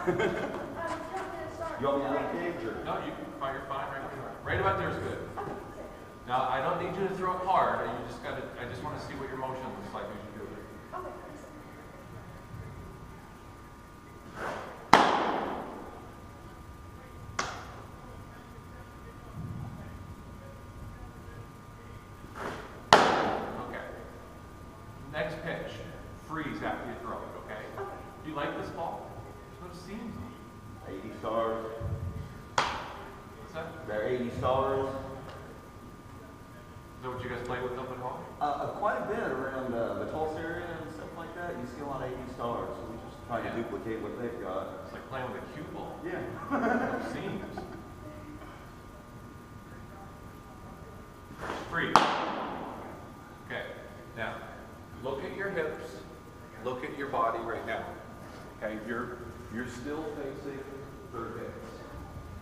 You want me to have gigs or? No, you can fire fine right about there is good. Now I don't need you to throw it hard. You just got to. I just want to see what your motion looks like as you do it. Okay. Next pitch. Freeze after you throw it. Okay. Do you like this ball? There's no seams on it. 80 stars. What's that? They're 80 stars. Is that what you guys play with up at home? Quite a bit around the Tulsa area and stuff like that. You see a lot of 80 stars. So we just try to duplicate what they've got. It's like playing with a cue ball. Yeah. No seams. Freeze. Okay. Now, look at your hips. Look at your body right now. Okay. You're still facing third base.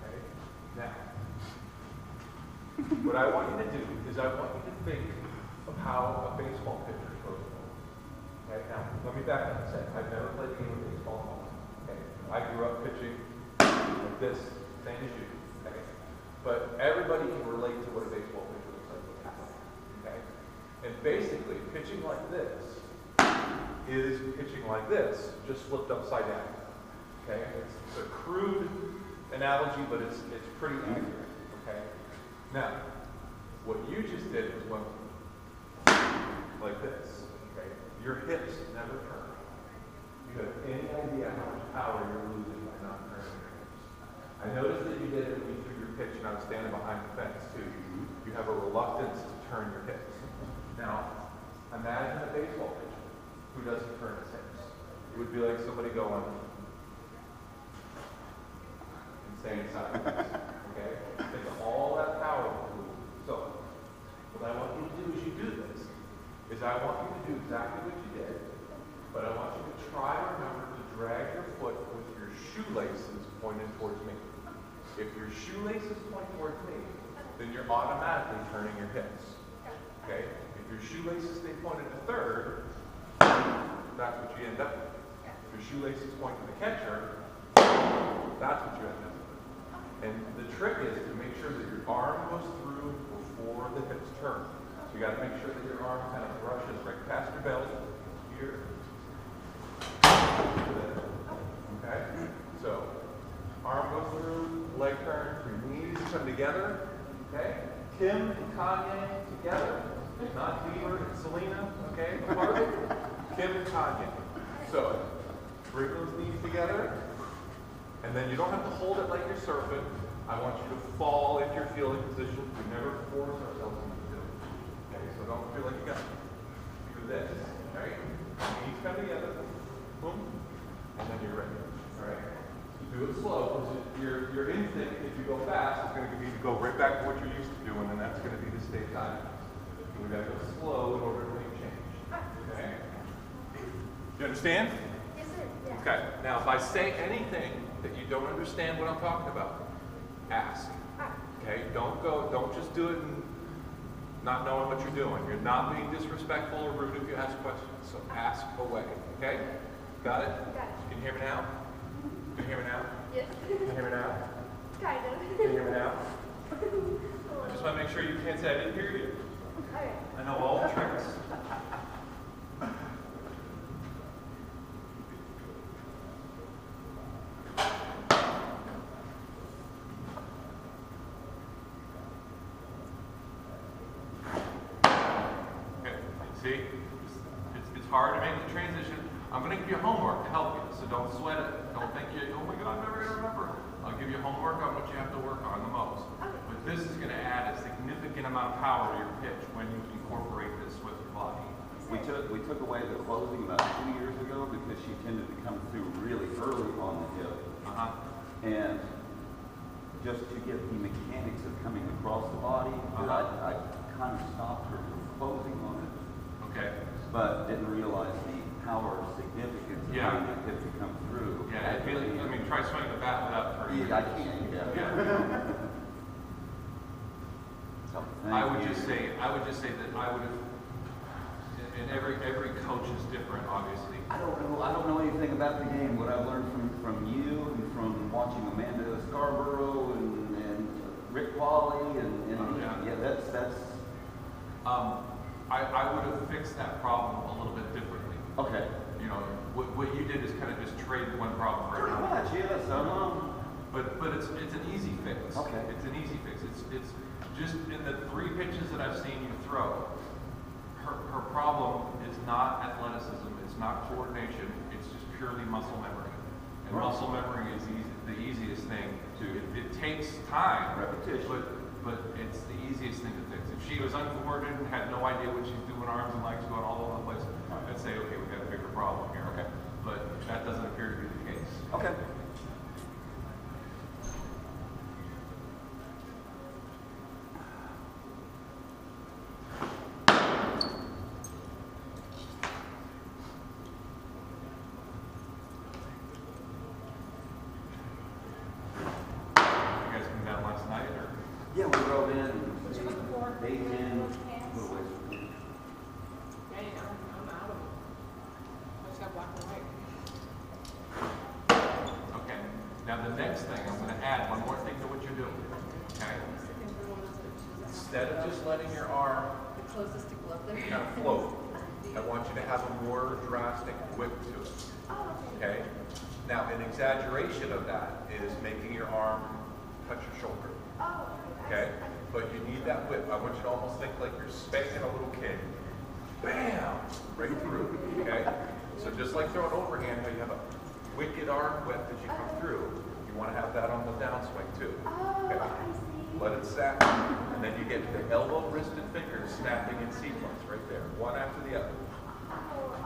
Okay. Now, what I want you to do is I want you to think of how a baseball pitcher throws the ball. Okay. Now, let me back up and say I've never played a game of baseball at all. Okay. I grew up pitching like this, same as you. Okay. But everybody can relate to what a baseball pitcher looks like. Okay. And basically, pitching like this is pitching like this, just flipped upside down. Okay? It's a crude analogy, but it's pretty accurate. Okay? Now, what you just did was went like this. Okay? Your hips never turn. Do you have any idea how much power you're losing by not turning your hips? I noticed that you did it when you threw your pitch and I was standing behind the fence too. You have a reluctance to turn your hips. Now, imagine a baseball pitcher who doesn't turn his hips. It would be like somebody going and staying sideways. Okay? Think of all that power. So, what I want you to do as you do this is I want you to do exactly what you did, but I want you to try to remember to drag your foot with your shoelaces pointed towards me. If your shoelaces point towards me, then you're automatically turning your hips. Okay? If your shoelaces stay pointed to third, that's what you end up with. If your shoelaces point to the catcher, that's what you end up with. And the trick is to make sure that your arm goes through before the hips turn. So you got to make sure that your arm kind of brushes right past your belt here. Okay? So, arm goes through, leg turns, your knees come together. Okay? Kim and Kanye together. Not Bieber and Selena, okay? Apart. Kim and Kanye. So, bring those knees together, and then you don't have to hold it like you're surfing. I want you to fall into your fielding position. We never force ourselves into it. Okay, so don't feel like you got to do this. Right? Knees come together. Boom. And then you're ready. Alright? Do it slow, because your instinct, if you go fast, is going to be to go right back to what you're used to doing, and that's going to be to stay tight. We got to go slow in order to make change. Okay? You understand? Yes, sir. Yeah. Okay. Now, if I say anything that you don't understand what I'm talking about, ask. Okay? Don't just do it and not knowing what you're doing. You're not being disrespectful or rude if you ask questions. So ask away. Okay? Got it? Got it. Can you hear me now? Can you hear me now? Yes. Can you hear me now? Kind of. Can you hear me now? I just want to make sure you can't say I didn't hear you. Okay. I know all the tricks. Okay, see? It's hard to make the transition. I'm going to give you homework to help you, so don't sweat it. Don't think oh my God, I'm never going to remember. I'll give you homework on what you have to work on the most. But this is going to add a significant amount of power to your pitch when you incorporate this with your body. We took away the closing about 2 years ago because she tended to come through really early on the hip. And just to get the mechanics of coming across the body, I kind of stopped her from closing on it. Okay. But didn't realize the power significance of Yeah. getting the hip to come through. Yeah, try swinging the bat without turning. Yeah, I can't. Yeah. So, I would just say that I would have, and every coach is different, obviously. I don't know anything about the game. What I've learned from you watching Amanda Scarborough and Rick Wally and yeah, that's. I would have fixed that problem a little bit differently. Okay. You know, what you did is kind of just trade one problem for Pretty another. much, yes. But it's an easy fix. Okay. It's an easy fix. It's just in the 3 pitches that I've seen you throw, her problem is not athleticism, it's not coordination, it's just purely muscle memory. And Right. muscle memory is the easiest thing to, it takes time, Repetition. but it's the easiest thing to fix. If she was uncoordinated and had no idea what she's doing, arms and legs going all over the place, I'd say, okay, we've got a bigger problem here. Okay. But that doesn't appear to be the case. Okay. You guys came down last night, or? Yeah, we drove in. What you looking for? They in. Those cans? Little ways from here. Dang, I'm out of them. I just got black and white. Okay. Now the next thing, I'm going to add one more thing to what you're doing. Okay. Instead of just letting your arm The closest to glove there. kind of float, I want you to have a more drastic whip to it. Oh, Okay. okay. Now an exaggeration of that is making your arm touch your shoulder. Oh, Okay. But you need that whip. I want you to almost think like you're spanking a little kid. Bam! Right through. Okay. So just like throwing overhand, how you have a wicked arm whip as you come through, you want to have that on the downswing too. Oh, Okay. I see. Let it snap, and then you get the elbow, wrist, and fingers snapping in sequence right there, one after the other.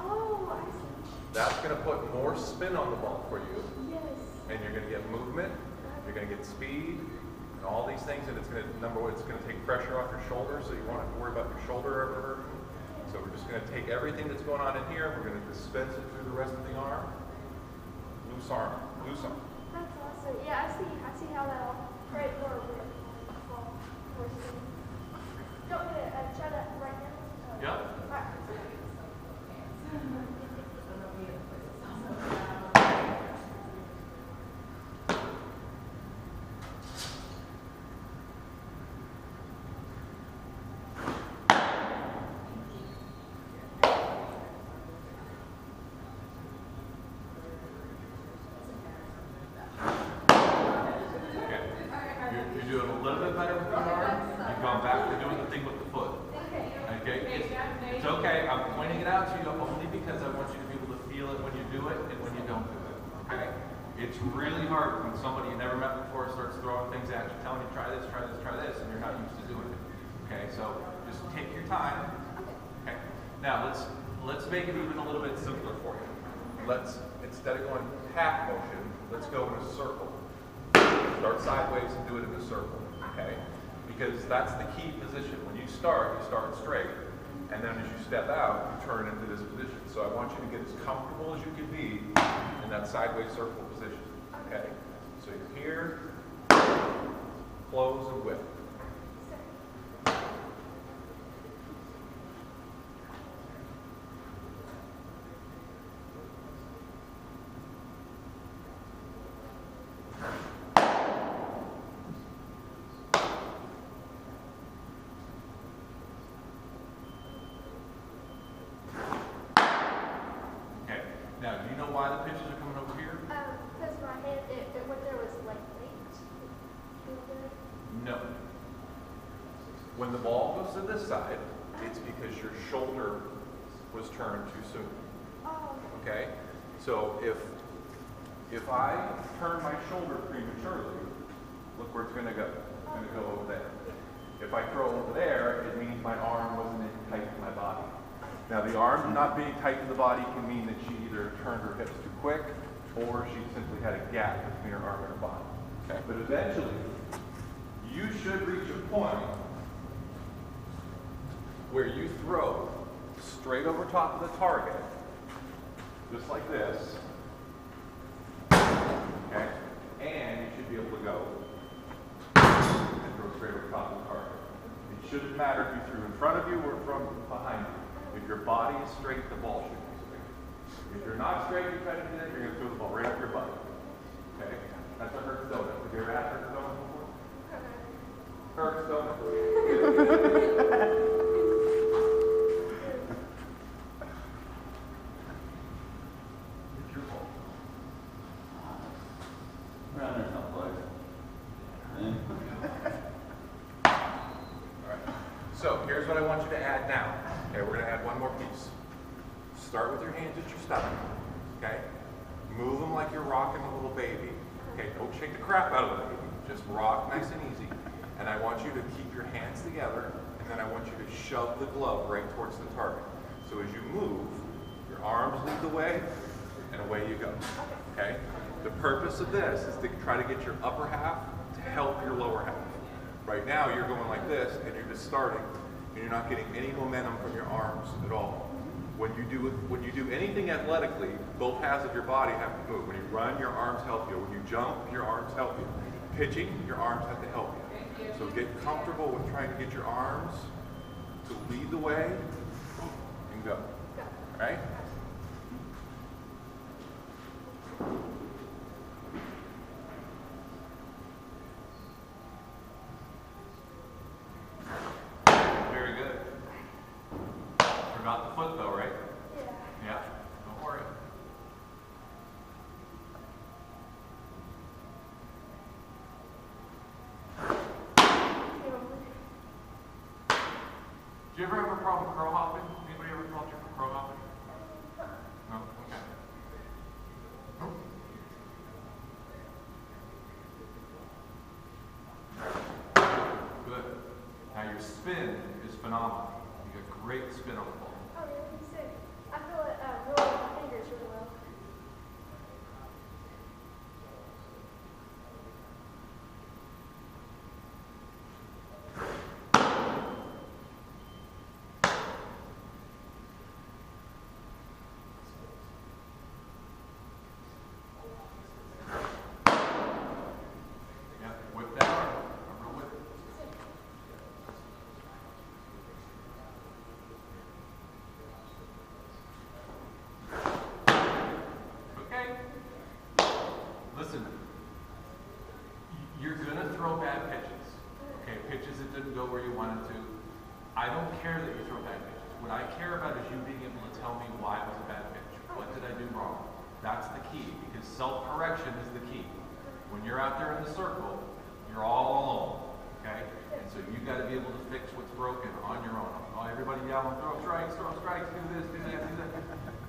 Oh, I see. That's going to put more spin on the ball for you, Yes. and you're going to get movement, you're going to get speed, and all these things, and it's going to, number one, it's going to take pressure off your shoulder, so you won't have to worry about your shoulder ever hurting. So we're just going to take everything that's going on in here, we're going to dispense it through the rest of the arm. Loose arm, loose arm. That's awesome. Yeah, I see how that'll create more whip. More speed. You want me to try that right now? Yep. Alright. Okay. You're doing a little bit better with the arm. You've gone back to doing the thing with the foot. Okay? It's okay. I'm pointing it out to you only because I want you to be able to feel it when you do it and when you don't do it. Okay? It's really hard when somebody you never met before starts throwing things at you, telling you try this, try this, try this, and you're not used to doing it. Okay? So just take your time. Okay? Now let's make it even a little bit simpler for you. Let's, instead of going half motion, let's go in a circle. Start sideways and do it in a circle, okay? Because that's the key position. When you start straight, and then as you step out, you turn into this position. So I want you to get as comfortable as you can be in that sideways circle position, okay? So you're here, close and whip. Okay. Now, do you know why the pitches are coming over here? Because my hand, it went there was like late. No. When the ball goes to this side, it's because your shoulder was turned too soon. Oh, Okay? So if I turn my shoulder prematurely, look where it's going to go. It's going to go over there. If I throw over there, it means my arm wasn't tight to my body. Now the arm not being tight to the body can mean that she either turned her hips too quick or she simply had a gap between her arm and her body. Okay? But eventually, you should reach a point where you throw straight over top of the target, just like this, okay? And you should be able to go and throw straight over top of the target. It shouldn't matter if you threw in front of you or from behind you. If your body is straight, the ball should be straight. If you're not straight, you try to do that, you're going to throw the ball right up your butt. Okay? That's what center someplace. Yeah. All right. So here's what I want you to add now. Okay, we're going to add one more piece. Start with your hands at your stomach. Okay? Move them like you're rocking a little baby. Okay, don't shake the crap out of the baby. Just rock nice and easy. And I want you to keep your hands together, and then I want you to shove the glove right towards the target. So as you move, your arms lead the way, and away you go. Okay? The purpose of this is to try to get your upper half to help your lower half. Right now, you're going like this, and you're just starting, and you're not getting any momentum from your arms at all. When you do anything athletically, both halves of your body have to move. When you run, your arms help you. When you jump, your arms help you. Pitching, your arms have to help you. So get comfortable with trying to get your arms to lead the way and go. All right? Very good. Forgot the foot though, right? Yeah. Yeah, don't worry. Do you ever have a problem with crow hopping? Anybody ever called you for crow hopping? No? Okay. Good. Now your spin is phenomenal. You get great spin on the ball. Oh, really sick. I feel it rolling my fingers really well. Yeah, whip that arm. Remember whip. Okay. Listen, you're gonna throw bad pitches. Okay, pitches that didn't go where you wanted to. I don't care that you throw bad pitches. What I care about is you being able to tell me why it was a bad pitch. What did I do wrong? That's the key, because self-correction is the key. When you're out there in the circle, you're all alone, okay? And so you got to be able to fix what's broken on your own. Oh, everybody yelling, throw strikes, do this, do that, do that.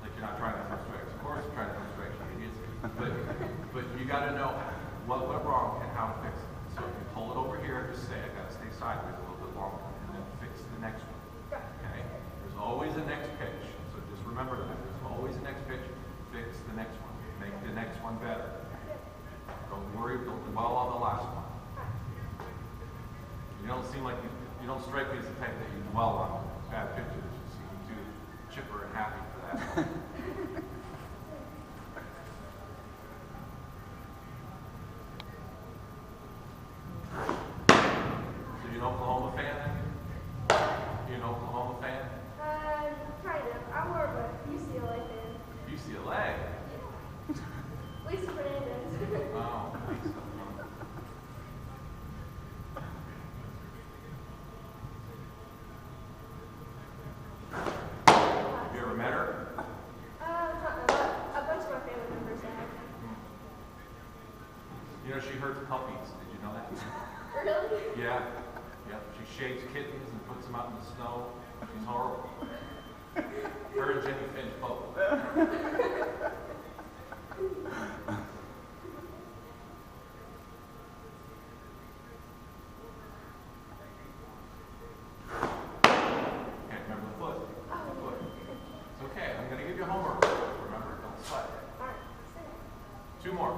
Like you're not trying to throw strikes. Of course you're trying to throw strikes, you idiots. But you got to know what went wrong and how to fix it. So if you pull it over here, just say, I got to stay sideways a little bit longer, and then fix the next one, okay? There's always a next pitch, so just remember that. There's always a next pitch, fix the next one, make the next one better. Don't worry, don't dwell on the last one. You don't seem like you don't strike me as the type that you dwell on bad pitches. You seem too chipper and happy for that. So you an Oklahoma fan then? You an Oklahoma fan? Kind of. I'm more of a UCLA fan. UCLA? Lisa Fernandez. Oh, Lisa. You ever met her? A bunch of my family members have. You know she herds puppies. Did you know that? Really? Yeah. Yep. She shades kittens and puts them out in the snow. She's horrible. Her and Jenny Finch both. Okay, remember the foot. The foot. It's okay. I'm going to give you homework. Remember, don't sweat. Alright. 2 more.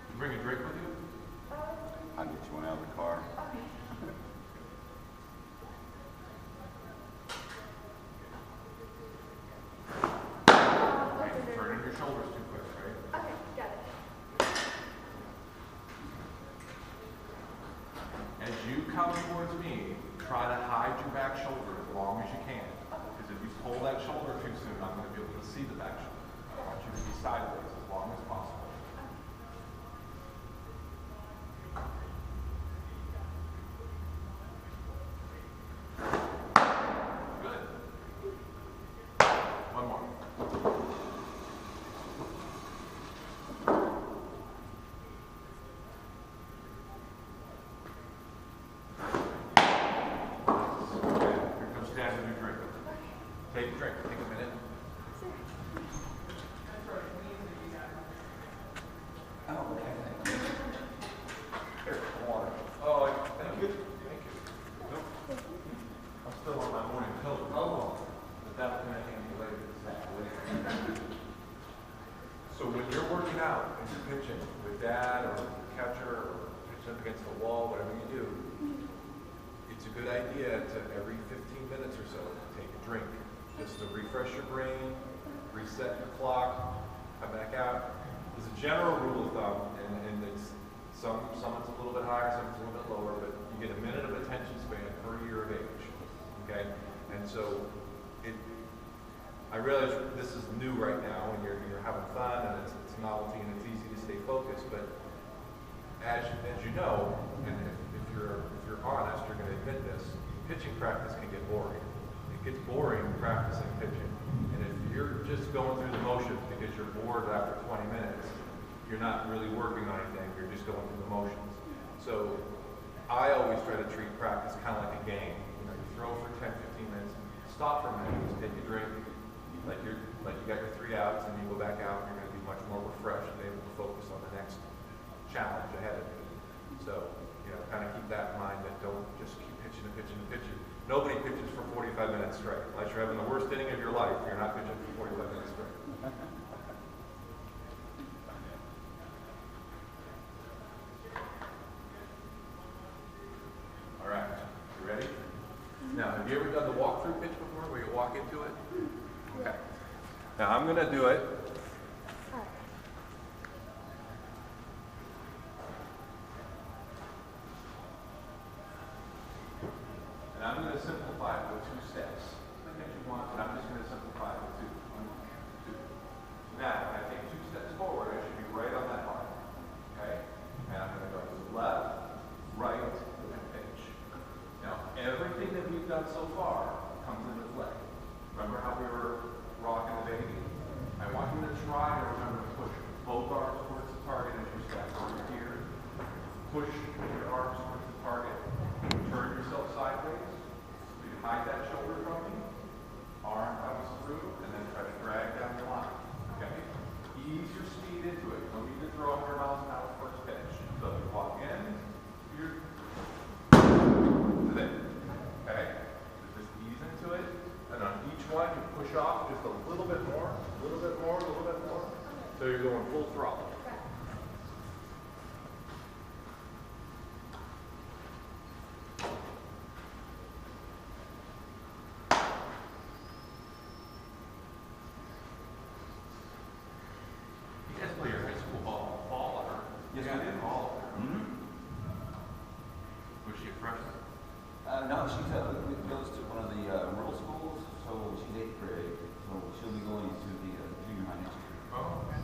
You bring a drink with you? I'll get you one out of the car. Okay, turn in your shoulders too quick, right? Okay, got it. As you come towards me, try to hide your back shoulder as long as you can. Because if you pull that shoulder too soon, I'm going to be able to see the back shoulder. I want you to be sideways as long as possible. Good. One more. you're working out and you're pitching with dad or catcher or pitching up against the wall, whatever you do, it's a good idea to every 15 minutes or so take a drink, just to refresh your brain, reset your clock, come back out. There's a general rule of thumb, and it's some it's a little bit higher, some it's a little bit lower, but you get a minute of attention span per year of age. Okay, and so I realize this is new right now, and you're having fun, and it's novelty, and it's easy to stay focused. But as you know, and if you're honest, you're going to admit this. Pitching practice can get boring. It gets boring practicing pitching, and if you're just going through the motions because you're bored after 20 minutes, you're not really working on anything. You're just going through the motions. So I always try to treat practice kind of like a game. You know, you throw for 10, 15 minutes, stop for a minute, just take a drink. Like you got your 3 outs, and you go back out, and you're going to be much more refreshed and able to focus on the next challenge ahead of you. So, you know, kind of keep that in mind, that don't just keep pitching and pitching and pitching. Nobody pitches for 45 minutes straight. Unless you're having the worst inning of your life, you're not pitching for 45 minutes straight. All right, you ready? Now, have you ever done the walkthrough pitch before, where you walk into it? Okay. Now I'm going to do it. And I'm going to simplify it with 2 steps. I think you want, and I'm just going to simplify it with 2. 1, 2. Now, when I take 2 steps forward, I should be right on that mark. Okay? And I'm going to go left, right, and pitch. Now, everything that we've done so far comes into play. Remember how we were rocking the baby? I want you to try to remember to push both arms towards the target as you step over here. Push your arms towards the target. Turn yourself sideways. So you hide that shoulder from me. Arm comes through, and then try to drag down your line. Okay? Ease your speed into it. No need to throw 100 miles an hour first pitch. So you walk in, you're to there. Okay? Just ease into it. And on each one, you push off just a little bit more, a little bit more, a little bit more. So you're going full throttle. You guys play your high school ball at her? Yes, yeah, we did. Ball at her. Mm-hmm. Was she a freshman? No, she goes to one of the rural schools, so she's 8th grade, so she'll be going to the junior high next year. Oh, okay.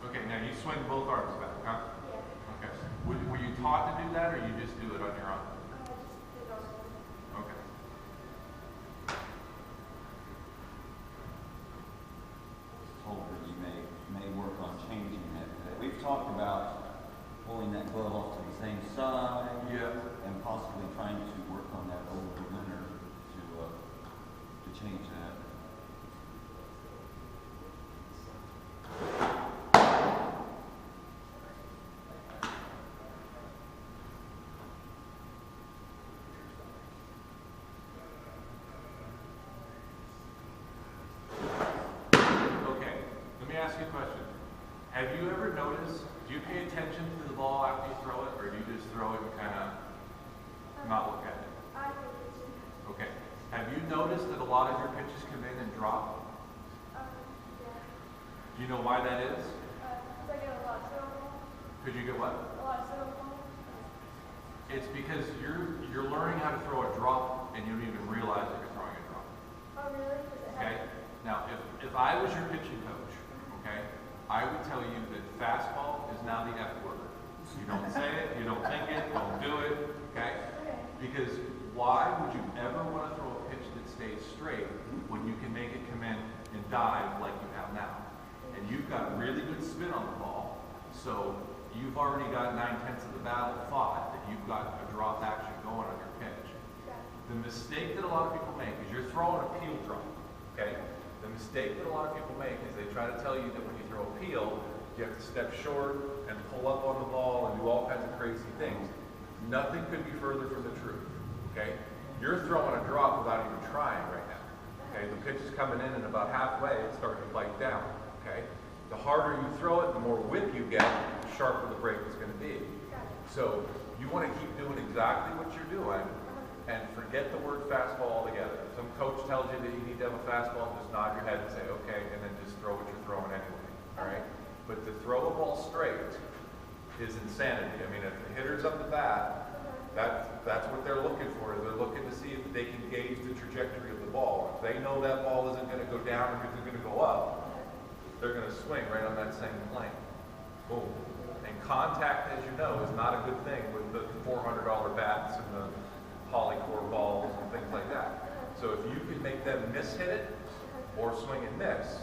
Okay, now you swing both arms back, huh? Yeah. Okay. Were you taught to do that, or you just do it on your own? Just did all of Okay. Told her you may work on changing that. We've talked about pulling that glove off to the same side. Yeah. And possibly trying to work on that over the winter to change that. Okay. Let me ask you a question. Have you ever noticed, do you pay attention to the ball after you throw it, or do you just throw it and kind of not look at it? I think it's in. Okay. Have you noticed that a lot of your pitches come in and drop? Yeah. Do you know why that is? Because I get a lot of silver. Could you get what? A lot of silver. It's because you're learning how to throw a drop, and you don't even realize that you're throwing a drop. Oh, really? Does it Okay? have? Now, if I was your pitching coach, okay, I would tell you that fastball is now the F word. You don't say it, you don't think it, don't do it, okay? Okay. Because why would you ever want to throw a pitch that stays straight when you can make it come in and dive like you have now? And you've got really good spin on the ball, so you've already got 9/10 of the battle fought, that you've got a drop action going on your pitch. Yeah. The mistake that a lot of people make is you're throwing a peel drop, okay? The mistake that a lot of people make is they try to tell you that when you throw a peel, you have to step short and pull up on the ball and do all kinds of crazy things. Nothing could be further from the truth, okay? You're throwing a drop without even trying right now. Okay, the pitch is coming in and about halfway, it's starting to bite down. Okay, the harder you throw it, the more whip you get, the sharper the break is going to be. So you want to keep doing exactly what you're doing and forget the word fastball altogether. Some coach tells you that you need to have a fastball, just nod your head and say, okay, and then just throw what you're throwing anyway. All right? But to throw a ball straight is insanity. I mean, if the hitter's up to bat, that's what they're looking for. They're looking to see if they can gauge the trajectory of the ball. If they know that ball isn't going to go down or isn't going to go up, they're going to swing right on that same plane. Boom. And contact, as you know, is not a good thing with the $400 bats and the polycore balls and things like that. So if you can make them miss-hit it or swing and miss,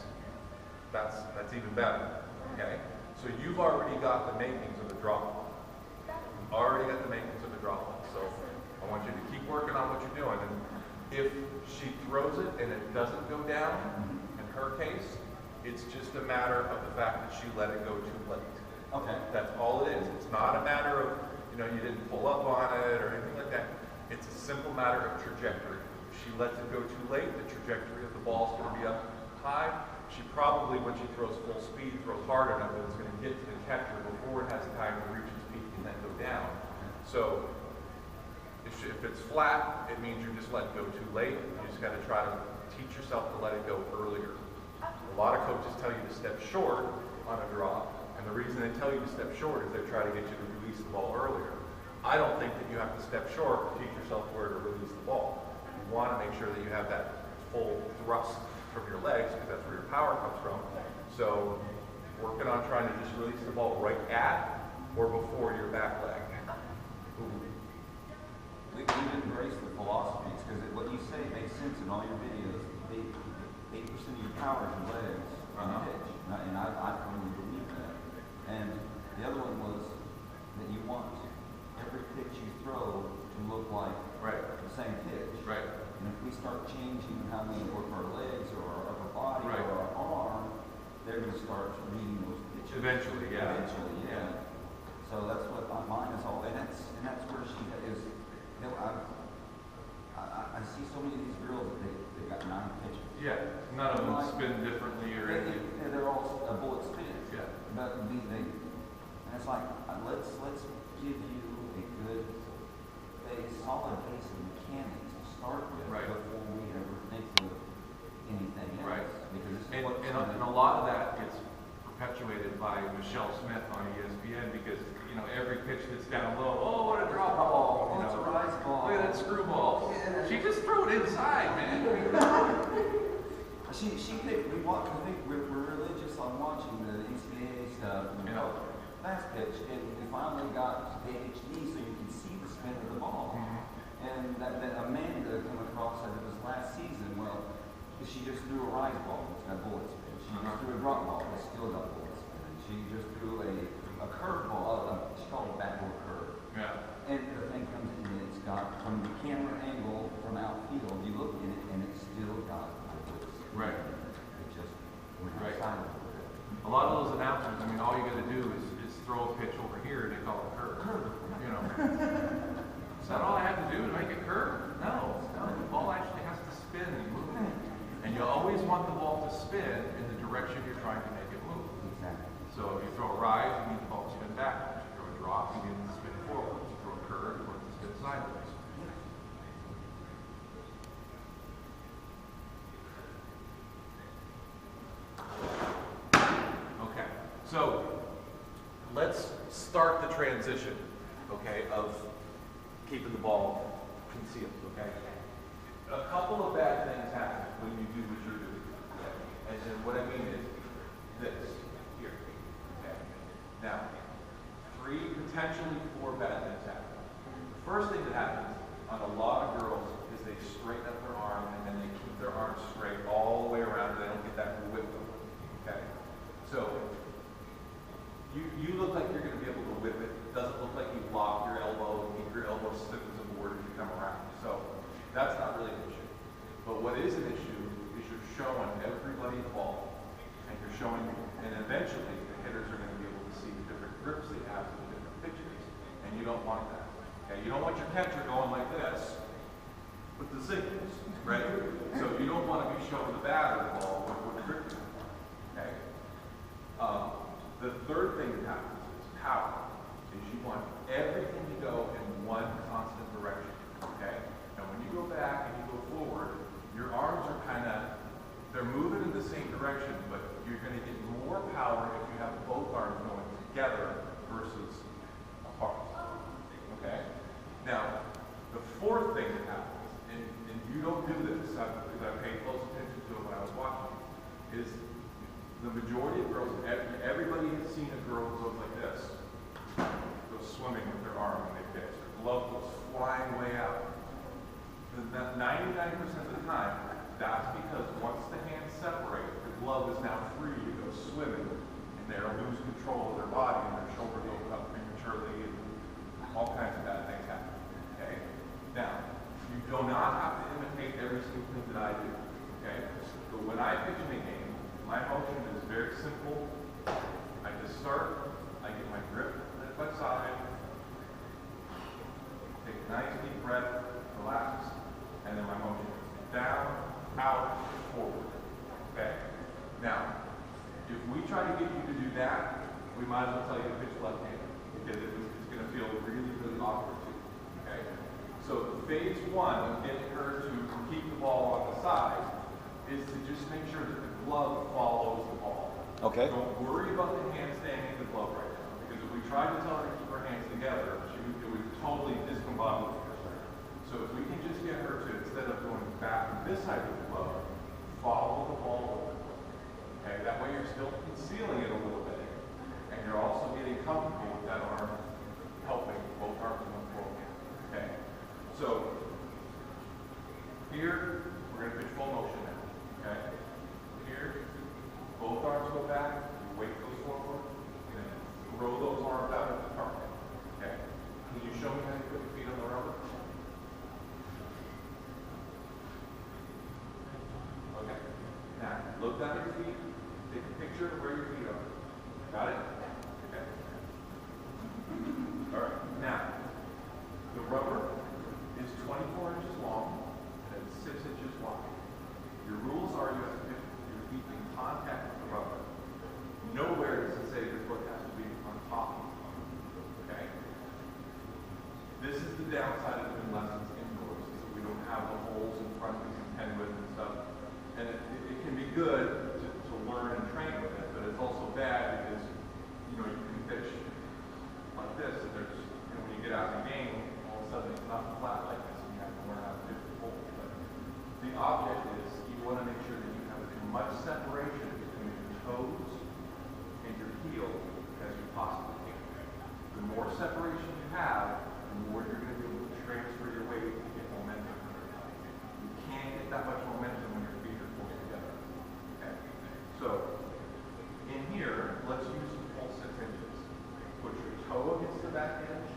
that's even better. Okay? So you've already got the makings of a drop ball. You've already got the makings of a drop ball. So I want you to keep working on what you're doing. And if she throws it and it doesn't go down, in her case, it's just a matter of the fact that she let it go too late. Okay. That's all it is. It's not a matter of, you didn't pull up on it or anything like that. It's a simple matter of trajectory. If she lets it go too late, the trajectory of the ball is going to be up high. She probably, when she throws full speed, throws hard enough that it's going to get to the catcher before it has time to reach its peak and then go down. So if it's flat, it means you're just letting go too late. You just got to try to teach yourself to let it go earlier. A lot of coaches tell you to step short on a drop. And the reason they tell you to step short is they're trying to get you to release the ball earlier. I don't think that you have to step short to teach yourself where to release the ball. You want to make sure that you have that full thrust from your legs because that's where your power comes from. So working on trying to just release the ball right at or before your back leg. We've embraced the philosophies because what you say makes sense in all your videos. 8% of your power is your legs on the pitch. And I firmly believe that. And the other one was that you want every pitch you throw to look like the same pitch. Right. And if we start changing how we work our legs or our upper body or our arm, they're going to start reading those pitches. Eventually, yeah. Eventually, yeah. So that's what mine is all, and that's where she is. I see so many of these girls that they got 9 pitches. Yeah, none of them spin differently or anything. They're all a bullet spin. Yeah. But and it's like, let's give you a good solid base of mechanics to start with before we ever think of anything else. Right. Because and a lot of that gets perpetuated by Michelle Smith on ESPN because, every pitch that's down low, oh, what a drop ball. It's a rise ball. Look at that screwball. Yeah. She just threw it inside, man. She picked, we're religious on watching the NCAA stuff. Last pitch, and we finally got HD so you can see the spin of the ball. And that Amanda came across that it was last season. Well, she just threw a rise ball. It's got bullet spin. She just threw a drop ball. It's still got bullet spin. She just threw a curve ball. She called it a backdoor curve. Yeah. And the thing comes in and it's got, from the camera angle from outfield, you look at it and it's still got bullet spin. Right. It just went outside of it. A lot of those announcers, all you got to do is throw a pitch over here and they call it a curve. Is that all I have to do to make it curve? No. The ball actually has to spin and move. And you always want the ball to spin in the direction you're trying to make it move. Exactly. So if you throw a rise, you need the ball to spin backwards. If you throw a drop, you need it to spin forwards. If you throw a curve, you want it to spin sideways. So let's start the transition, of keeping the ball concealed, A couple of bad things happen when you do what you're doing. And then what I mean is this, here, Now, 3, potentially 4 bad things happen. The first thing that happens on a lot of girls is they straighten up their arm and then they keep their arm straight all the way around and they don't get that whip, So, you look like you're going to be able to whip it. It doesn't look like you lock your elbow and keep your elbow stiff as a board as you come around. So that's not really an issue. But what is an issue is you're showing everybody the ball. And you're showing, and eventually the hitters are going to be able to see the different grips they have with the different pitches. And you don't want that. You don't want your catcher going like this want to be showing the batter the ball when we're tripping. Okay? The third thing that happens is power. Is you want everything to go in one constant direction. Okay? Now when you go back and you go forward, your arms are they're moving in the same direction, but you're going to get more power if you have both arms going together versus apart. Okay? Now, the fourth thing that happens, and you don't do this, because I paid close attention to it when I was watching, is the majority of girls, everybody has seen a girl who goes like this, goes swimming with their arm and they fix. Her glove goes flying way out. 99% of the time, that's because once the hands separate, the glove is now free to go swimming, and they'll lose control of their body, and their shoulders open up prematurely, and all kinds of bad things happen. Okay? Now, you do not have to imitate every single thing that I do. Okay? But when I pitch in a game, my motion is very simple. I just start, I get my grip at my side, take a nice deep breath, relax, and then my motion is down, out, forward. Okay? Now, if we try to get you to do that, we might as well tell you to pitch left-handed, because it's going to feel really, really awkward too. Okay? So phase one of getting her to keep the ball on the side is to just make sure that the glove follows the ball. Okay. Don't worry about the hand staying in the glove right now, because if we tried to tell her to keep her hands together, it would totally discombobulate her. So if we can just get her to, instead of going back to this side of the glove, follow the ball over. Okay, that way you're still concealing it a little bit, and you're also getting comfortable with that arm helping both arms move forward. Okay, so here we're going to pitch full motion now. Okay, here both arms go back, your weight goes forward, and then throw those arms out at the target. Okay, can you show me how you put your feet on the rubber? Okay, now look down at your feet. Take a picture of where your feet are. Got it? Okay. All right. Now, the rubber is 24 inches long and 6 inches wide. Your rules are you have to put your feet in contact with the rubber. Nowhere does it say your foot has to be on top of the rubber. Okay? This is the downside of doing lessons indoors, is that we don't have the holes in front we can pen with and stuff. And it can be good to learn and train with it, but it's also bad because, you can pitch like this, and when you get out of the game, all of a sudden it's not flat like this, and you have to learn how to pitch the hole. But the object is you want to make sure that you have as much separation between your toes and your heel as you possibly can. The more separation you have, the more you're going to be able to transfer your weight and get momentum. You can't get that much momentum when your feet are pulled together. Okay? So, in here, let's use some full 6 inches. Put your toe against the back edge.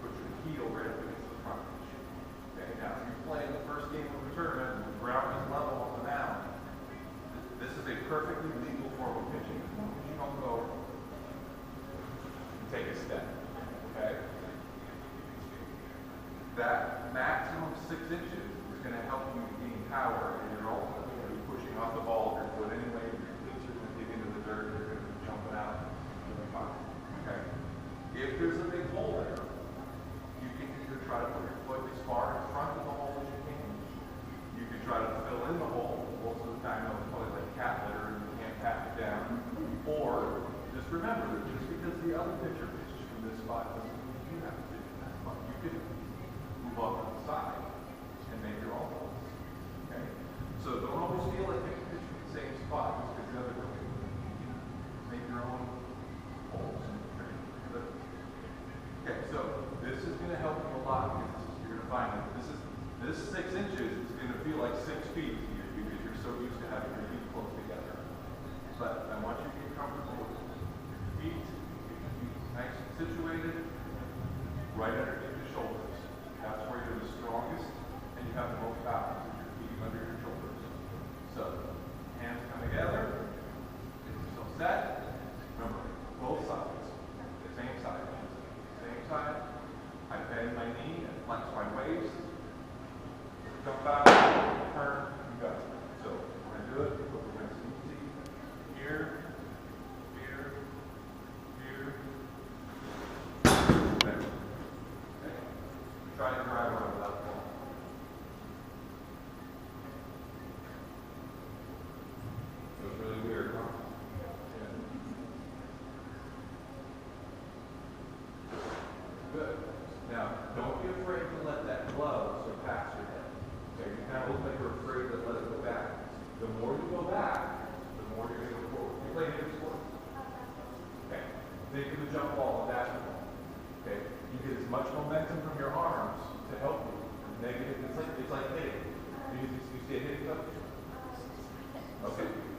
Put your heel right up against the front edge. Okay, now if you're playing the first game of the tournament and the ground is level on the mound, this is a perfectly legal form of pitching as long as you don't go and take a step. Okay? That maximum 6 inches is going to help you gain power, and you're also going to be pushing off the ball with your foot anyway. Your cleats are going to dig into the dirt, you're going to be jumping out. You'll be fine. Okay? If there's a big hole there, you can either try to put your foot as far in front of the hole as you can. You can try to fill in the hole. Most of the time, it's probably like cat litter and you can't tap it down. Or just remember that just because the other pitcher pitches from this spot doesn't mean you have to pitch from that spot. You can move off to the side and make your own holes. Okay?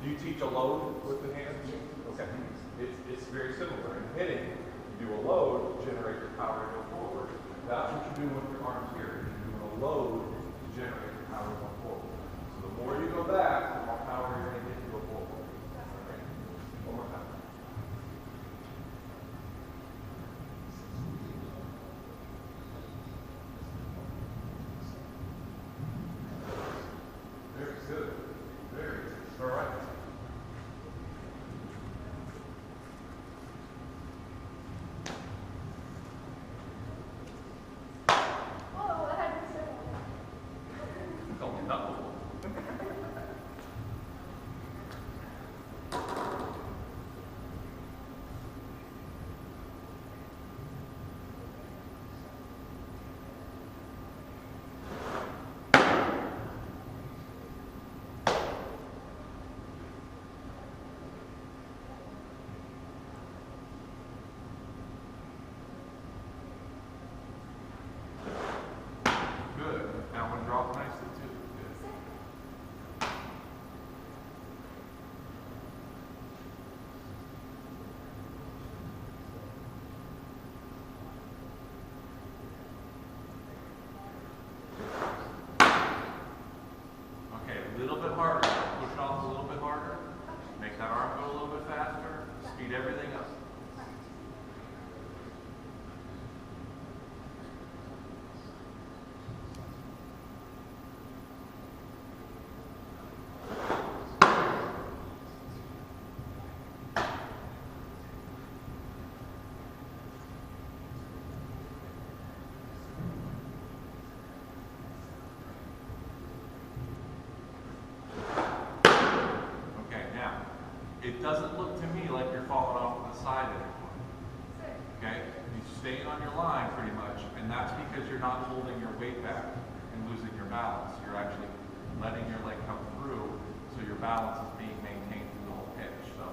Do you teach a load with the hands? Okay. It's very similar. In hitting, you do a load to generate the power to go forward. That's what you're doing with your arms here. You're doing a load to generate the power to go forward. So the more you go back, the more power you're going to get to go forward. Okay. One more time. Very good. Very good. All right. Oh, that had to be simple. It's only knuckle. Good. Now one drop nicely too. Good. Okay, a little bit harder. Push off a little bit harder. Make that arm go a little bit faster. Speed everything up. Okay, now, it doesn't look to me like you're falling off to the side anymore. Okay? You're staying on your line pretty much, and that's because you're not holding your weight back and losing your balance. You're actually letting your leg come through, so your balance is being maintained through the whole pitch. So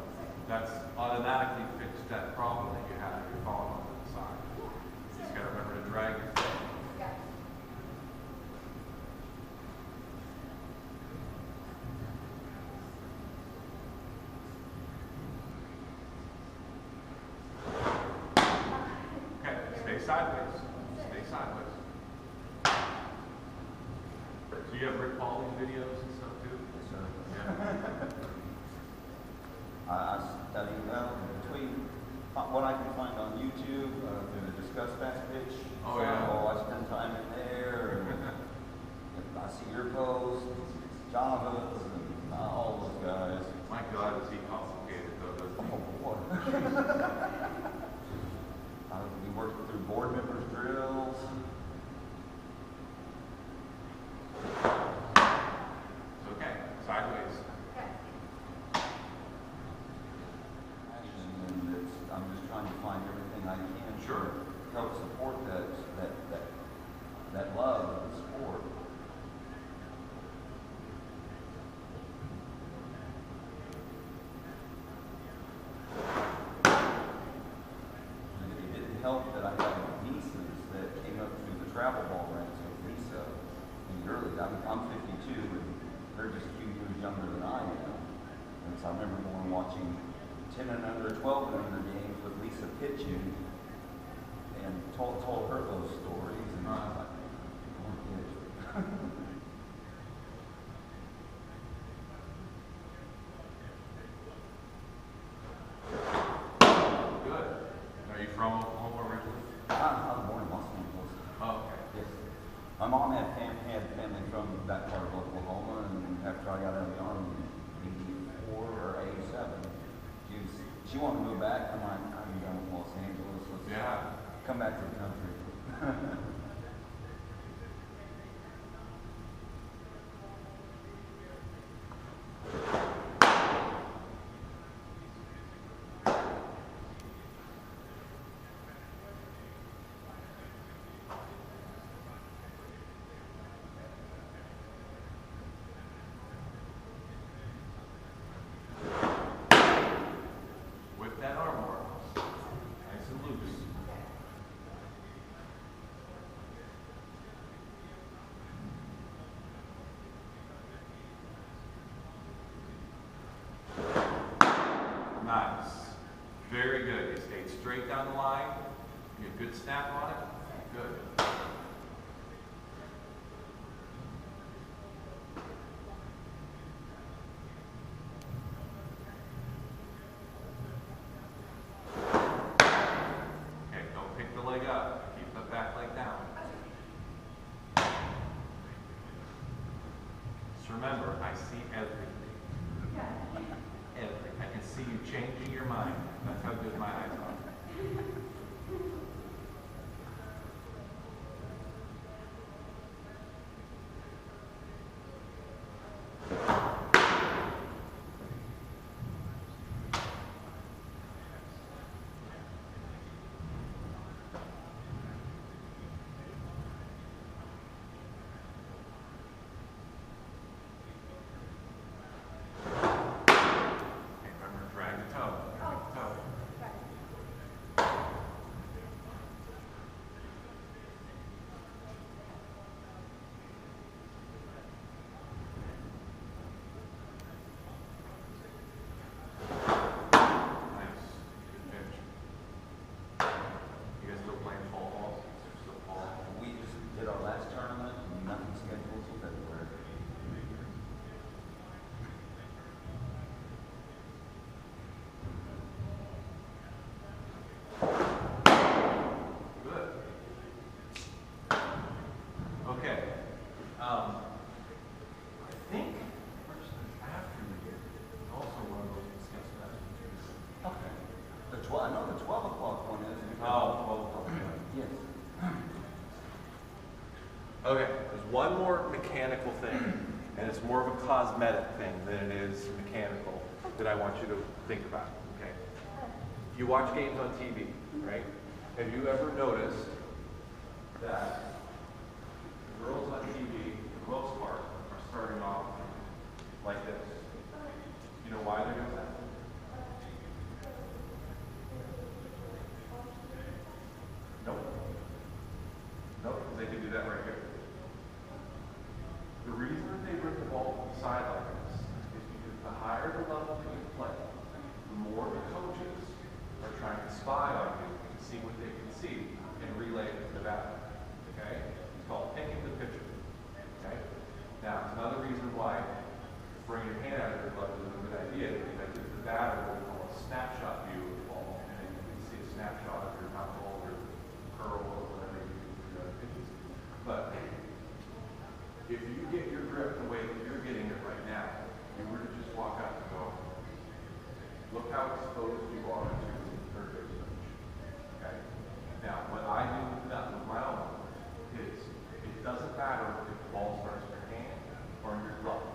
that's automatically fixed that problem that you had if you're falling off to the side. You just gotta remember to drag your foot. Okay, stay sideways. Stay sideways. So you have Rick Pauling's videos and stuff too? Yes, sir. Yeah. I study between what I can find on YouTube, through the Discuss Fast Pitch. Oh, yeah. So I spend time in there. And I see your posts, Java's, and all those guys. My God, is he complicated though, doesn't he? Oh, boy. We worked through board members' drills. It's okay. Sideways. And I'm just trying to find everything I can Sure. to help support that love of the sport. And it didn't help that I had nieces that came up through the travel ball ranks with Lisa in the early. I'm 52 and they're just a few years younger than I am. And so I remember going watching 10 and under, 12 and under games with Lisa pitching and told her those stories. And I was like, I want to pitch. Good. Are you from Oklahoma originally? I was born in Los Angeles. Oh, okay. Yes. My mom had family from that part of Oklahoma, and after I got out of the army in 84 or 87, she wanted to move back. I'm like, I'm done with Los Angeles. Let's Yeah. come back to the country. Whip that arm more. Nice and loose. straight down the line. You get a good snap on it. Good. Okay, don't pick the leg up. Keep the back leg down. Just remember, I see everything. Everything. I can see you changing your mind. That's how good my eyes are. I know the 12 o'clock one is. Oh, 12 o'clock. Yes. Okay, there's one more mechanical thing, and it's more of a cosmetic thing than it is mechanical that I want you to think about, okay? You watch games on TV, right? Have you ever noticed that girls on TV, for the most part, are starting off like this? You know why they're doing that? Nope. Nope, because they can do that right here. The reason that they bring the ball to the side like this is because the higher the level that you play, the more the coaches are trying to spy on you and see what they can see and relay it to the batter. Okay? It's called picking the pitcher. Okay? Now, it's another reason why bringing your hand out of your glove is a good idea, because the batter will call a snapshot view of the ball, and then you can see a snapshot of your knuckle or curl or whatever you do for the pitches. But if you get your grip the way that you're getting it right now, you were to just walk out and go, look how exposed you are to the third base coach. Okay? Now, what I do with my own is it doesn't matter if the ball starts in your hand or in your glove.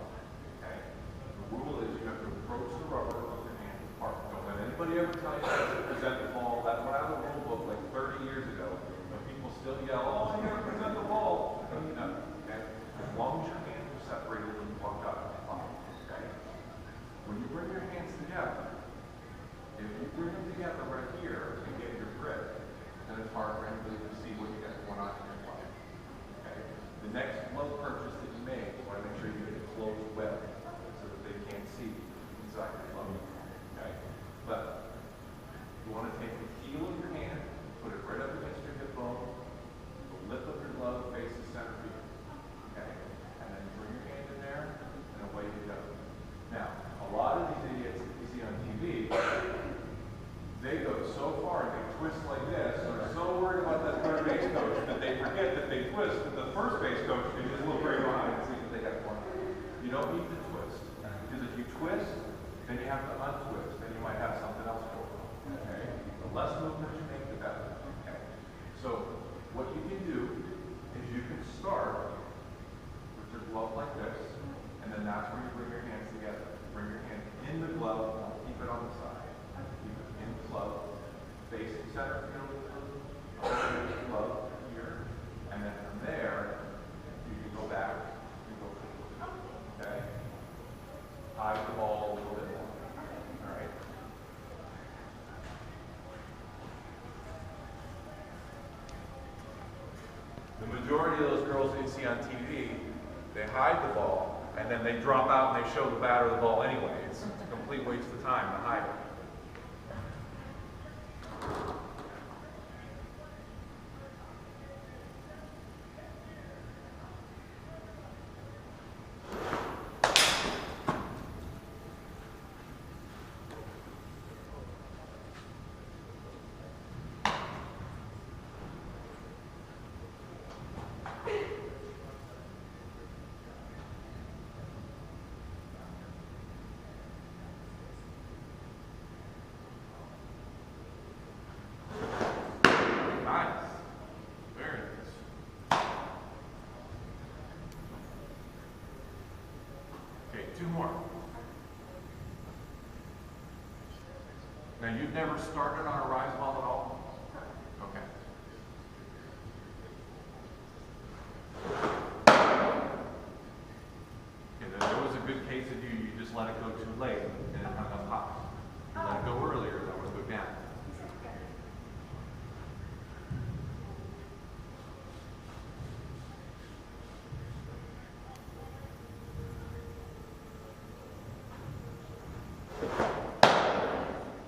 Okay? The rule is you have to approach the rubber of your hand apart. Don't let anybody ever tell you how to present the ball. That went out of the rule book like 30 years ago. But people still yell, oh, you gotta present the ball. No, okay? As long as your hands are separated when you walk out, it's fine. Okay? When you bring your hands together, if you bring them together right here and get your grip, then it's hard for anybody to see what you got going on in your glove. Okay? The next glove purchase that you make, you want to make sure you get a closed web so that they can't see inside your glove. Okay? But you want to take the heel of your hand, put it right up against your hip bone, the lip of your glove faces center field. Okay? And then bring your hand in there, and away you go. Now, a lot of these idiots that you see on TV, they go so far and they twist like this, and they're so worried about that third base coach that they forget that they twist, that the first base coach can just look right behind and see what they got going on. You don't need to twist, because if you twist, then you have to untwist, then you might have something else going on. Okay? The less movement you make, the better. Okay? So, what you can do is you can start with your glove like this, and then that's where you bring your hands together. Bring your hand in the glove, don't keep it on the side. Keep it in the glove, facing center field, open the glove here, and then from there, you can go back and go forward. Okay? Eye the ball a little bit more. All right? The majority of those girls that you see on TV, they hide the ball, and then they drop out and they show the batter the ball anyway. It's a complete waste of time to hide it. 2 more. Now, you've never started on a rise ball at all? Okay. Okay, there was a good case of you just let it go too late and it hung up high. You let it go earlier, that would go down.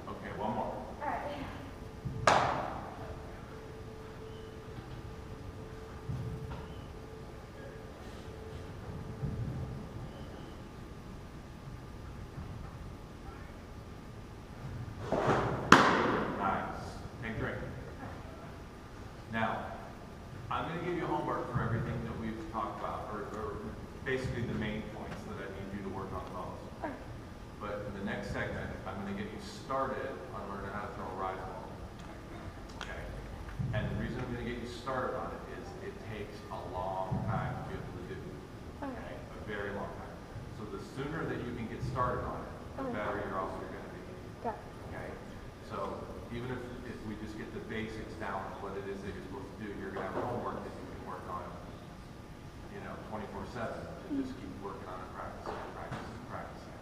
Okay, one more. Alright. Nice. Take a drink. Now, I'm going to give you homework for everything that we've talked about, or basically the main points that I need you to work on most. But in the next segment, I'm going to get you started on learning how to throw a rise ball. Okay? And the reason I'm going to get you started on it is it takes a long time to be able to do. Okay? A very long time. So the sooner that you can get started on it, the better you're also going to be. Okay? So even if we just get the basics down of what it is that you're supposed to do, you're going to have homework that you can work on, 24/7. To just keep working on it, practicing.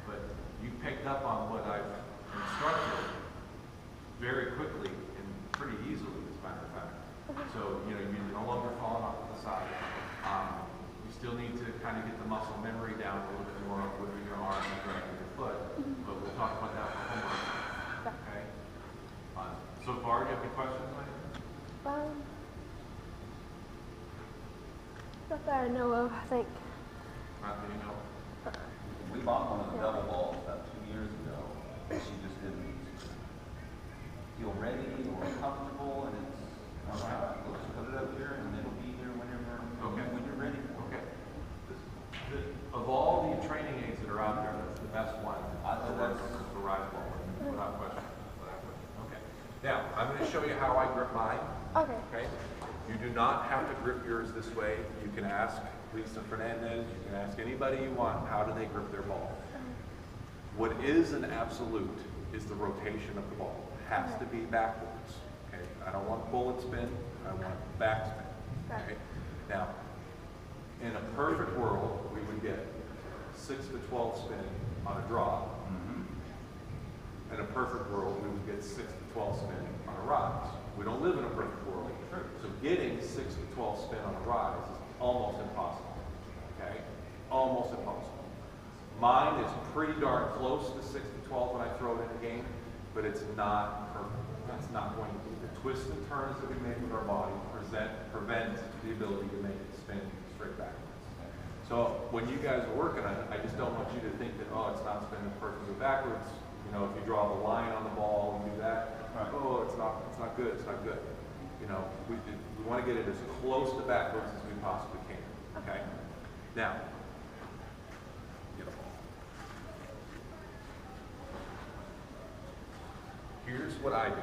But you picked up on what I've instructed very quickly and pretty easily, as a matter of fact. So, you're no longer falling off to the side. You still need to kind of get the muscle memory down a little bit more with your arm and dragging your foot. But we'll talk about that for homework. Okay? So far, do you have any questions on it? Not that I know of, I think. Not that you know. We bought one of the double balls about 2 years ago. She just didn't feel ready or comfortable, and it's all right. Let's put it up here, and it'll be here whenever when you're ready. Okay. Of all the training aids that are out there, that's the best one. I thought that's the rise ball, without question. Okay. Now, I'm going to show you how I grip mine. Okay. You do not have to grip yours this way. You can ask Lisa Fernandez, you can ask anybody you want, how do they grip their ball? What is an absolute is the rotation of the ball. It has to be backwards. Okay? I don't want bullet spin, I want back spin. Okay? Now, in a perfect world, we would get 6 to 12 spin on a draw. In a perfect world, we would get 6 to 12 spin on a rise. We don't live in a perfect world. So getting 6 to 12 spin on a rise is almost impossible. Okay? Almost impossible. Mine is pretty darn close to 6 to 12 when I throw it in a game, but it's not perfect. It's not going to be. The twists and turns that we make with our body prevent the ability to make it spin straight backwards. So when you guys are working on it, I just don't want you to think that, oh, it's not spinning perfectly backwards. If you draw the line on the ball and do that, oh, it's not good, it's not good. We want to get it as close to backwards as we possibly can. Okay? Now, get a ball. Here's what I do.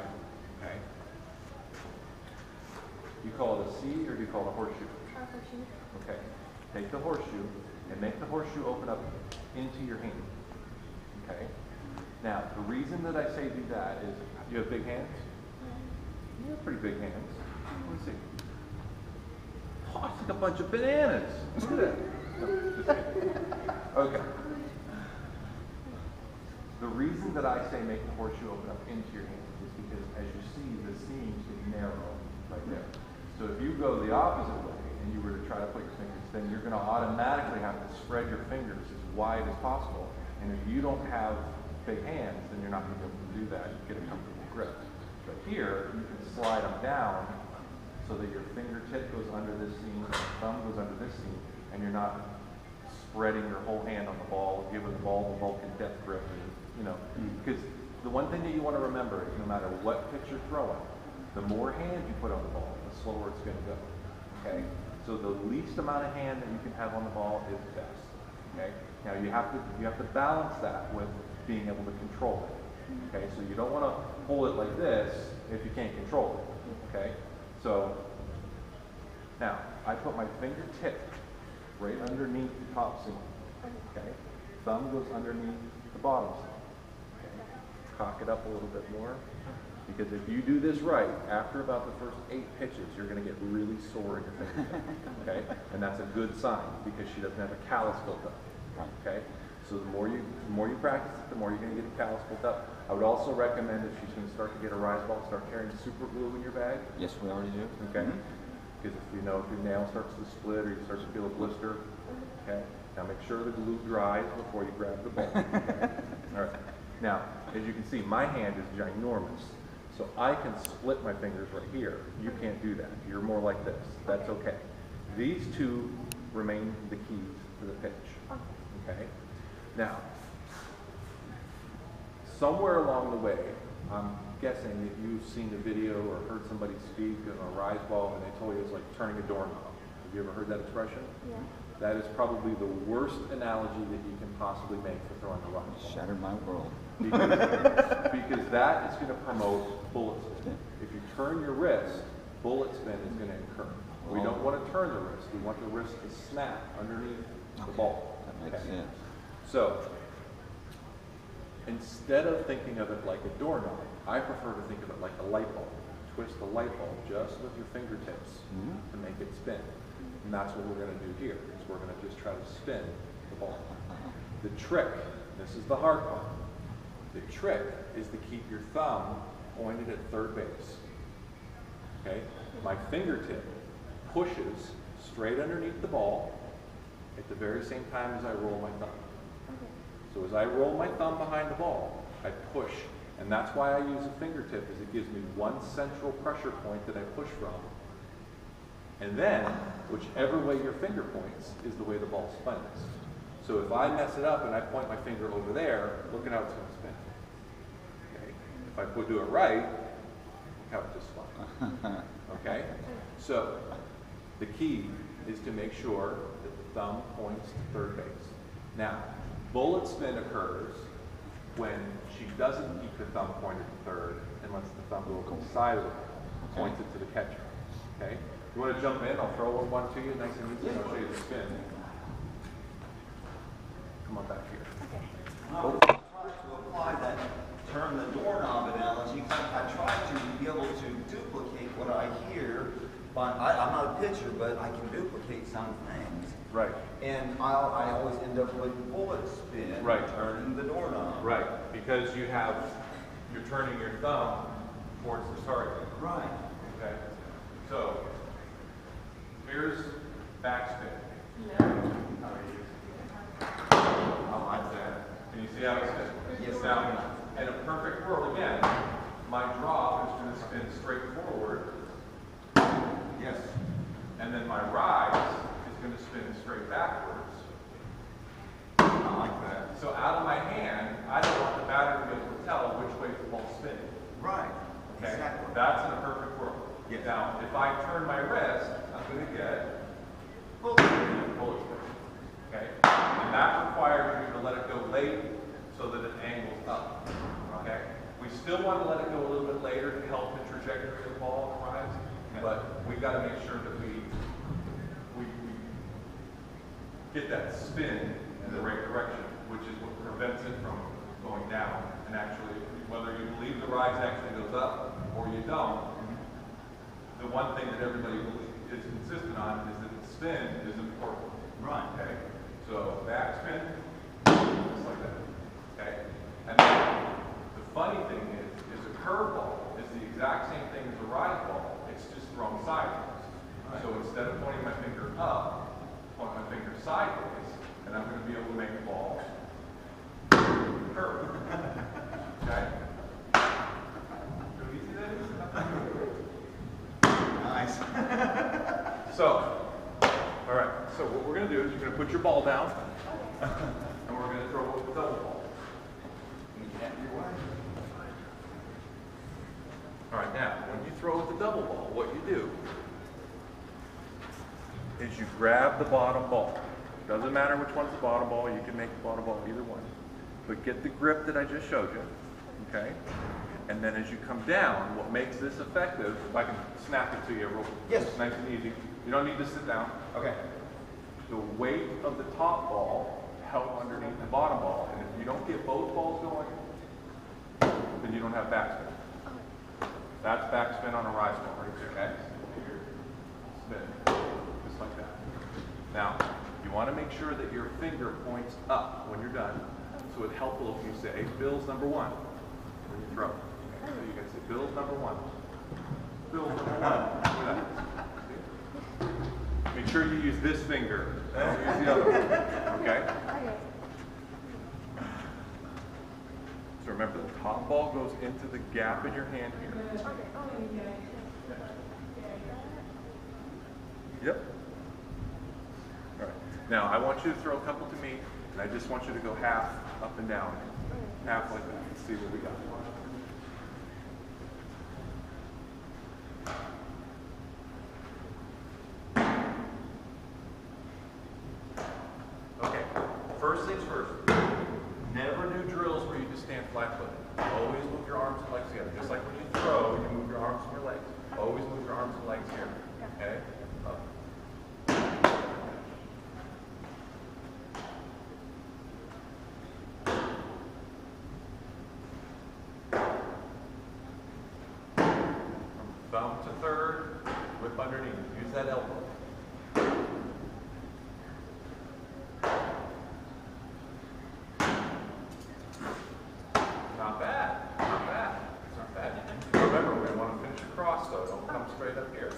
Okay? You call it a C or do you call it a horseshoe? Horseshoe. Okay. Take the horseshoe and make the horseshoe open up into your hand. Okay? Now, the reason that I say do that is, you have big hands? You have pretty big hands. Let's see. Oh, it's like a bunch of bananas. Look at that. No, just kidding. Okay. The reason that I say make the horseshoe open up into your hand is because, as you see, the seams get narrow right there. So if you go the opposite way and you were to try to put your fingers, then you're going to automatically have to spread your fingers as wide as possible. And if you don't have big hands, then you're not going to be able to do that. You get a comfortable grip. But here, you can slide them down so that your fingertip goes under this seam, your thumb goes under this seam, and you're not spreading your whole hand on the ball, giving the ball the Vulcan death grip. Because the one thing that you want to remember is no matter what pitch you're throwing, the more hand you put on the ball, the slower it's going to go. Okay? So the least amount of hand that you can have on the ball is best. Okay? Now you have to balance that with being able to control it. Okay? So you don't want to hold it like this if you can't control it. Okay? So now I put my fingertip right underneath the top seam. Okay? thumb goes underneath the bottom side. Okay? Cock it up a little bit more. Because if you do this right, after about the first 8 pitches, you're going to get really sore in your fingertip. Okay? And that's a good sign because she doesn't have a callus built up. Okay? So the more you practice it, the more you're going to get a callus built up. I would also recommend if she's going to start to get a rise ball, start carrying super glue in your bag. Yes, we already do. Okay? Because if you know if your nail starts to split or you start to feel a blister, okay? Now make sure the glue dries before you grab the ball. Okay? All right. Now, as you can see, my hand is ginormous. So I can split my fingers right here. You can't do that. You're more like this. That's okay. These two remain the keys to the pitch. Okay? Now, somewhere along the way, I'm guessing that you've seen the video or heard somebody speak on a rise ball and they told you it's like turning a doorknob. Have you ever heard that expression? Yeah. That is probably the worst analogy that you can possibly make for throwing a rise ball. Shattered my world. Because that is going to promote bullet spin. If you turn your wrist, bullet spin is going to occur. We don't want to turn the wrist. We want the wrist to snap underneath the ball. That makes sense. So, instead of thinking of it like a doorknob, I prefer to think of it like a light bulb. Twist the light bulb just with your fingertips to make it spin. And that's what we're going to do here, is we're going to just try to spin the ball. The trick, this is the hard part, the trick is to keep your thumb pointed at third base. Okay? My fingertip pushes straight underneath the ball at the very same time as I roll my thumb. Okay. So as I roll my thumb behind the ball, I push. And that's why I use a fingertip, is it gives me one central pressure point that I push from. And then, whichever way your finger points is the way the ball spins. So if I mess it up and I point my finger over there, look at how it's going to spin. Okay? If I do it right, look how it just spun. Okay? So the key is to make sure that the thumb points to third base. Now, bullet spin occurs when she doesn't keep the thumb pointed to third and lets the thumb go sideways, points it to the catcher. Okay? You want to jump in? I'll throw one to you, nice and easy, and I'll show you the spin. Come on back here. I try to apply that turn the doorknob analogy. I try to be able to duplicate what I hear. I'm not a pitcher, but I can duplicate some things. Right. And I always end up with bullet spin, turning the doorknob. Right, because you're turning your thumb towards the target. Right. Okay. So here's backspin. I like that. Can you see how it spins? Yes. Now, in a perfect world, again, my drop is going to spin straight forward. Yes. And then my rise is going to spin straight backwards. I like that. So out of my hand, I don't want the batter to be able to tell which way the ball's spinning. Right. Okay? Exactly. That's in a perfect world. Yes. Now, if I turn my wrist, I'm going to get bullet spin. Okay? And that requires you to let it go late so that it angles up. Okay? We still want to let it go a little bit later to help the trajectory of the ball and rise, but we've got to make sure that we get that spin in the right direction, which is what prevents it from going down. And actually, whether you believe the rise actually goes up or you don't, the one thing that everybody is consistent on is that the spin is important. Right. Okay? So back spin, just like that. Okay? And then the funny thing is a curveball is the exact same thing as a rise ball. It's just thrown sideways. Right. So instead of pointing my finger up, point my finger sideways, and I'm going to be able to make the ball curve. Okay? Do you see that? Nice. So, all right. So what we're going to do is you're going to put your ball down, and we're going to throw a double ball. All right. Now, when you throw with the double ball, what you do is you grab the bottom ball. Doesn't matter which one's the bottom ball. You can make the bottom ball either one. But get the grip that I just showed you. Okay. And then as you come down, what makes this effective, if I can snap it to you real Yes. nice and easy. You don't need to sit down. Okay. The weight of the top ball held underneath the bottom ball. And if you don't get both balls going, then you don't have backspin. That's backspin on a rise ball right there, okay? Spin, just like that. Now, you want to make sure that your finger points up when you're done. So it's helpful if you say, Bill's number one when you throw. Okay? So you can say, Bill's number one. Bill's number one. Look at that. Make sure you use this finger. Don't use the other one. Okay? So remember, the top ball goes into the gap in your hand here. Yep. All right. Now, I want you to throw a couple to me, and I just want you to go half up and down. Half like that. Let's see what we got. Okay. First things first. Never do drills where you just stand flat-footed. Always move your arms and legs together. Just like when you throw, you move your arms and your legs. Always move your arms and legs here. Okay? Up. From thumb to third, whip underneath. Use that elbow. Not bad. Not bad. It's not bad. Remember, we want to finish across though. Don't come straight up here.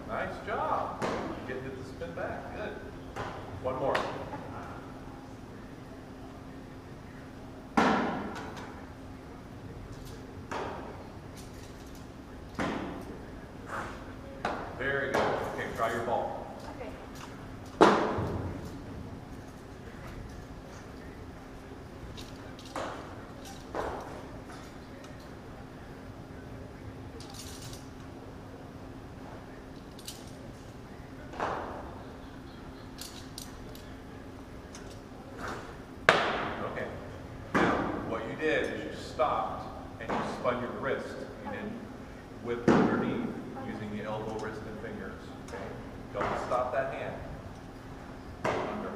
Nice job. Getting it to spin back. Good. One more. Very good. Okay, try your ball. Okay. Okay. Now, what you did is you stopped and you spun your wrist. You didn't whip underneath using the elbow, wrist, and fingers. Okay? Don't stop that hand. Under.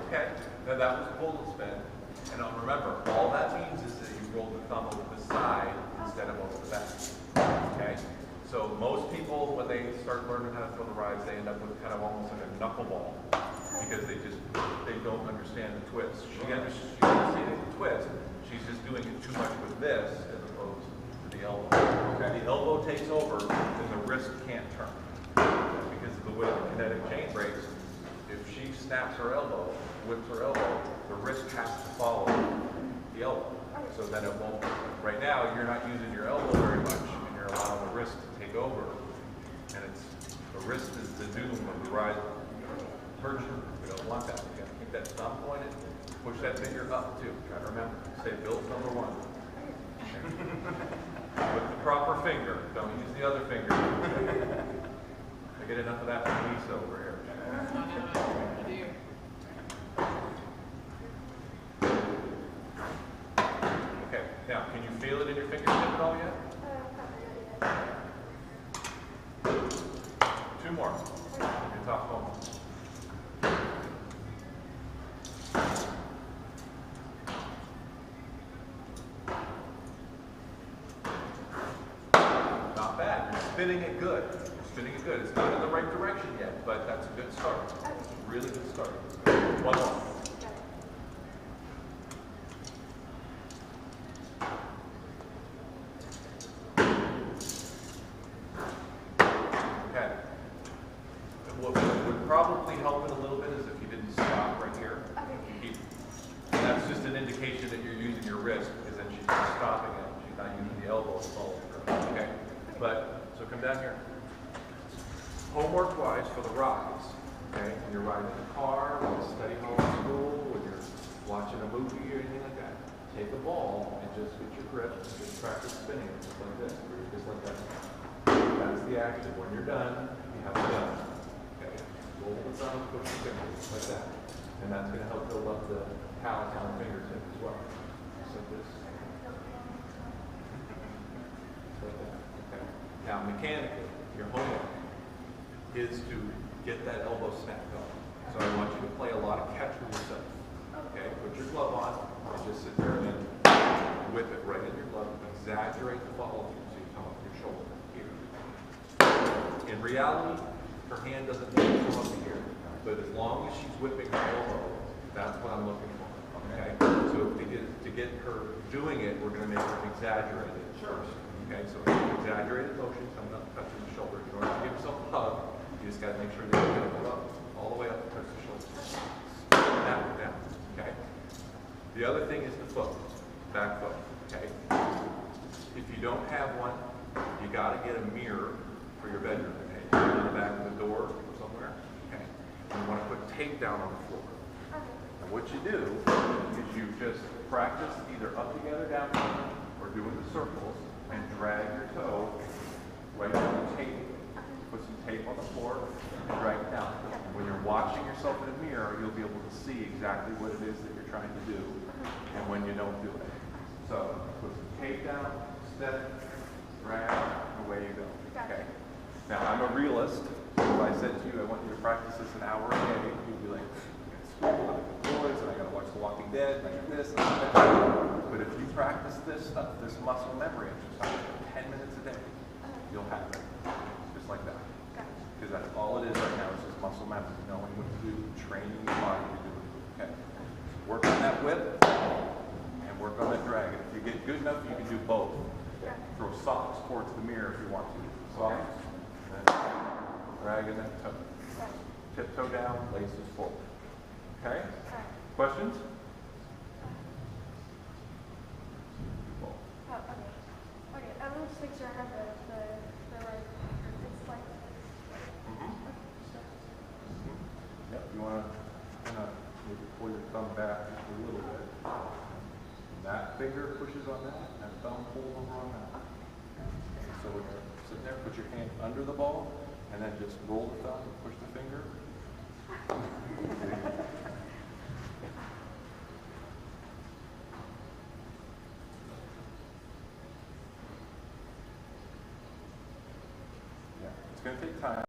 Okay, now that was a pull spin. And now remember, all that means is that you roll the thumb over the side instead of over the back. Okay? So most people, when they start learning how to throw the rise, they end up with kind of almost like a knuckleball because they don't understand the twist. She understands the twist. She's just doing it too much with this as opposed to the elbow. Okay. The elbow takes over, then the wrist can't turn because of the way the kinetic chain breaks. If she snaps her elbow, whips her elbow, the wrist has to follow the elbow. So then it won't. Right now, you're not using your elbow very much, and you're allowing the wrist to take over. And the wrist is the doom of the rise perch. We don't want that. We got to keep that thumb pointed. Push that finger up too. Try to remember. Say Bill's number one. With the proper finger. Don't use the other finger. I get enough of that from Lisa over here. Okay, now can you feel it in your fingertip at all yet? Two more. Your top home. Not bad. You're spinning it good. You're spinning it good. It's not in the right direction yet, but that's a good start. Really good start. One more. Okay. What would probably help it a little bit is if you didn't stop right here. You keep, and that's just an indication that you're using your wrist, because then she's not stopping it. She's not using the elbow to follow through. Okay. But so come down here. Homework-wise for the rise. Okay. when you're riding in the car, when you're studying home from school, when you're watching a movie or anything like that, take a ball and just get your grip and just practice spinning it just like this, or just like that. That's the action. When you're done, you have it done. Okay? Roll the thumb, push the fingers, just like that. And that's going to help build up the talent on the fingertip as well. Just like this. Just like that. Okay. Now, mechanically, your homework is to get that elbow snap going. So I want you to play a lot of catch with yourself. Okay? Put your glove on and just sit there and whip it right in your glove. Exaggerate the follow through so you come up your shoulder here. In reality, her hand doesn't need to come up here. But as long as she's whipping her elbow, that's what I'm looking for. Okay? So to get her doing it, we're going to make her exaggerate it first. Okay? So exaggerated motion coming up, touching the shoulder. In order to give yourself a hug, you just got to make sure that you're going to go up all the way up to touch the shoulder. Down. Okay? The other thing is the foot, back foot. Okay? If you don't have one, you got to get a mirror for your bedroom. Okay? On the back of the door or somewhere. Okay? You want to put tape down on the floor. And what you do is you just practice either up together, down together, or doing the circles, and drag your toe right down the tape. Put some tape on the floor and drag it down. And when you're watching yourself in a mirror, you'll be able to see exactly what it is that you're trying to do and when you don't do it. So put some tape down, step, drag, and away you go. Okay? Now, I'm a realist. So if I said to you, I want you to practice this an hour a day, you'd be like, I got school, I got boys, and I got to watch The Walking Dead, and I got this, and I got that. But if you practice this stuff, this muscle memory exercise, for 10 minutes a day, you'll have it. Just like that. Because that's all it is right now, is just muscle memory, knowing what to do, training your body to do it. Okay? Work on that whip, and work on that drag. And if you get good enough, you can do both. Throw socks towards the mirror if you want to. Socks, and then drag in that toe. Tiptoe down, laces forward. Okay? Questions? Okay, I'm going to just make sure I have the right, it's like Yep, you want to kind of maybe pull your thumb back just a little bit. And that finger pushes on that thumb pulls over on that. Okay, so when you're sitting there, put your hand under the ball, and then just roll the thumb and push the finger. Yeah, it's going to take time.